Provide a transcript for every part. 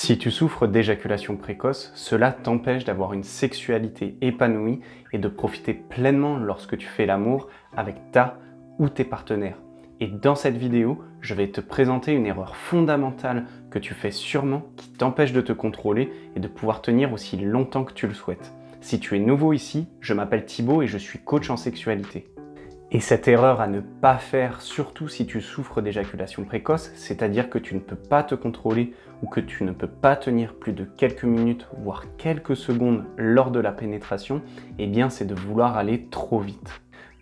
Si tu souffres d'éjaculation précoce, cela t'empêche d'avoir une sexualité épanouie et de profiter pleinement lorsque tu fais l'amour avec ta ou tes partenaires. Et dans cette vidéo, je vais te présenter une erreur fondamentale que tu fais sûrement qui t'empêche de te contrôler et de pouvoir tenir aussi longtemps que tu le souhaites. Si tu es nouveau ici, je m'appelle Thibaut et je suis coach en sexualité. Et cette erreur à ne pas faire, surtout si tu souffres d'éjaculation précoce, c'est-à-dire que tu ne peux pas te contrôler ou que tu ne peux pas tenir plus de quelques minutes, voire quelques secondes lors de la pénétration, eh bien c'est de vouloir aller trop vite.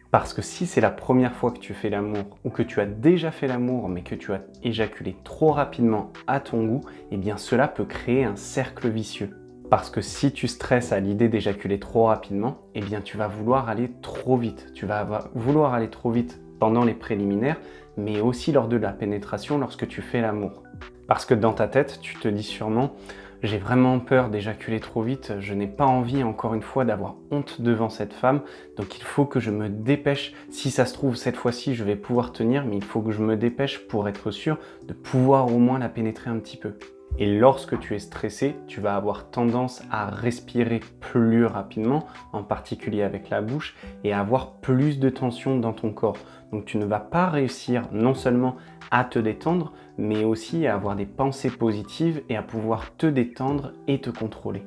Parce que si c'est la première fois que tu fais l'amour ou que tu as déjà fait l'amour mais que tu as éjaculé trop rapidement à ton goût, eh bien cela peut créer un cercle vicieux. Parce que si tu stresses à l'idée d'éjaculer trop rapidement, eh bien tu vas vouloir aller trop vite. Tu vas vouloir aller trop vite pendant les préliminaires, mais aussi lors de la pénétration lorsque tu fais l'amour. Parce que dans ta tête, tu te dis sûrement « j'ai vraiment peur d'éjaculer trop vite, je n'ai pas envie encore une fois d'avoir honte devant cette femme, donc il faut que je me dépêche. Si ça se trouve, cette fois-ci, je vais pouvoir tenir, mais il faut que je me dépêche pour être sûr de pouvoir au moins la pénétrer un petit peu. » Et lorsque tu es stressé, tu vas avoir tendance à respirer plus rapidement, en particulier avec la bouche, et à avoir plus de tension dans ton corps. Donc tu ne vas pas réussir non seulement à te détendre, mais aussi à avoir des pensées positives et à pouvoir te détendre et te contrôler.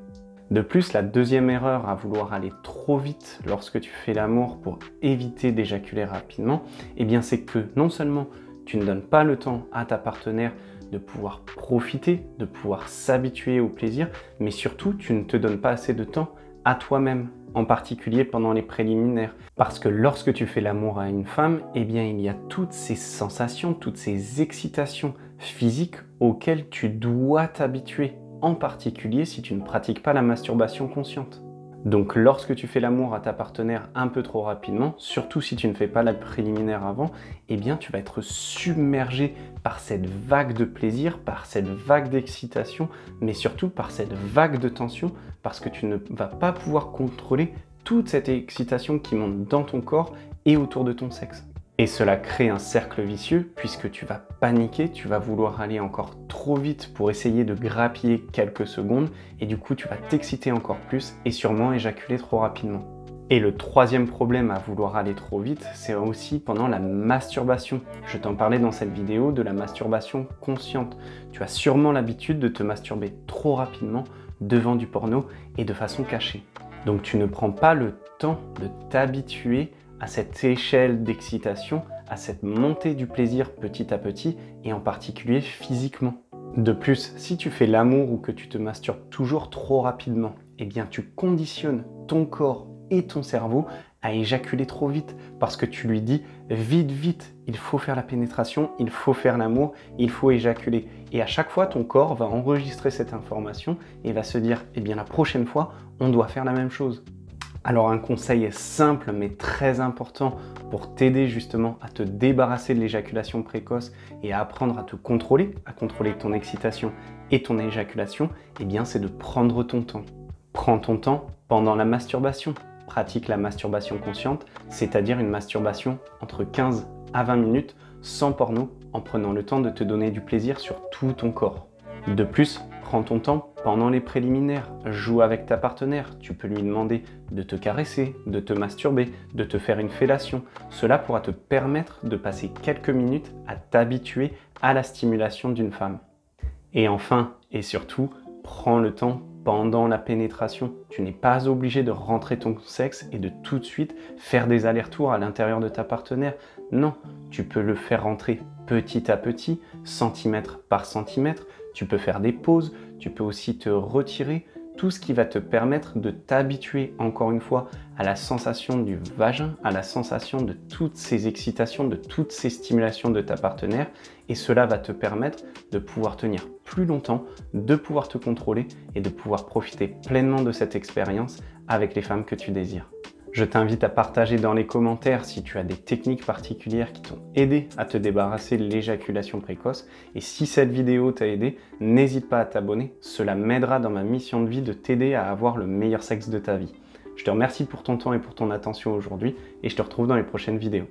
De plus, la deuxième erreur à vouloir aller trop vite lorsque tu fais l'amour pour éviter d'éjaculer rapidement, eh bien c'est que non seulement tu ne donnes pas le temps à ta partenaire de pouvoir profiter, de pouvoir s'habituer au plaisir, mais surtout, tu ne te donnes pas assez de temps à toi-même, en particulier pendant les préliminaires. Parce que lorsque tu fais l'amour à une femme, eh bien, il y a toutes ces sensations, toutes ces excitations physiques auxquelles tu dois t'habituer, en particulier si tu ne pratiques pas la masturbation consciente. Donc lorsque tu fais l'amour à ta partenaire un peu trop rapidement, surtout si tu ne fais pas la préliminaire avant, eh bien tu vas être submergé par cette vague de plaisir, par cette vague d'excitation, mais surtout par cette vague de tension, parce que tu ne vas pas pouvoir contrôler toute cette excitation qui monte dans ton corps et autour de ton sexe. Et cela crée un cercle vicieux puisque tu vas paniquer, tu vas vouloir aller encore trop vite pour essayer de grappiller quelques secondes et du coup tu vas t'exciter encore plus et sûrement éjaculer trop rapidement. Et le troisième problème à vouloir aller trop vite, c'est aussi pendant la masturbation. Je t'en parlais dans cette vidéo de la masturbation consciente. Tu as sûrement l'habitude de te masturber trop rapidement devant du porno et de façon cachée. Donc tu ne prends pas le temps de t'habituer à cette échelle d'excitation, à cette montée du plaisir petit à petit et en particulier physiquement. De plus, si tu fais l'amour ou que tu te masturbes toujours trop rapidement, eh bien tu conditionnes ton corps et ton cerveau à éjaculer trop vite parce que tu lui dis vite, vite, il faut faire la pénétration, il faut faire l'amour, il faut éjaculer. Et à chaque fois, ton corps va enregistrer cette information et va se dire, eh bien la prochaine fois, on doit faire la même chose. Alors un conseil simple mais très important pour t'aider justement à te débarrasser de l'éjaculation précoce et à apprendre à te contrôler, à contrôler ton excitation et ton éjaculation, eh bien c'est de prendre ton temps. Prends ton temps pendant la masturbation. Pratique la masturbation consciente, c'est-à-dire une masturbation entre 15 à 20 minutes sans porno en prenant le temps de te donner du plaisir sur tout ton corps. De plus, prends ton temps pendant les préliminaires, joue avec ta partenaire, tu peux lui demander de te caresser, de te masturber, de te faire une fellation. Cela pourra te permettre de passer quelques minutes à t'habituer à la stimulation d'une femme. Et enfin, et surtout, prends le temps pendant la pénétration. Tu n'es pas obligé de rentrer ton sexe et de tout de suite faire des allers-retours à l'intérieur de ta partenaire. Non, tu peux le faire rentrer petit à petit, centimètre par centimètre. Tu peux faire des pauses, tu peux aussi te retirer, tout ce qui va te permettre de t'habituer encore une fois à la sensation du vagin, à la sensation de toutes ces excitations, de toutes ces stimulations de ta partenaire et cela va te permettre de pouvoir tenir plus longtemps, de pouvoir te contrôler et de pouvoir profiter pleinement de cette expérience avec les femmes que tu désires. Je t'invite à partager dans les commentaires si tu as des techniques particulières qui t'ont aidé à te débarrasser de l'éjaculation précoce. Et si cette vidéo t'a aidé, n'hésite pas à t'abonner. Cela m'aidera dans ma mission de vie de t'aider à avoir le meilleur sexe de ta vie. Je te remercie pour ton temps et pour ton attention aujourd'hui et je te retrouve dans les prochaines vidéos.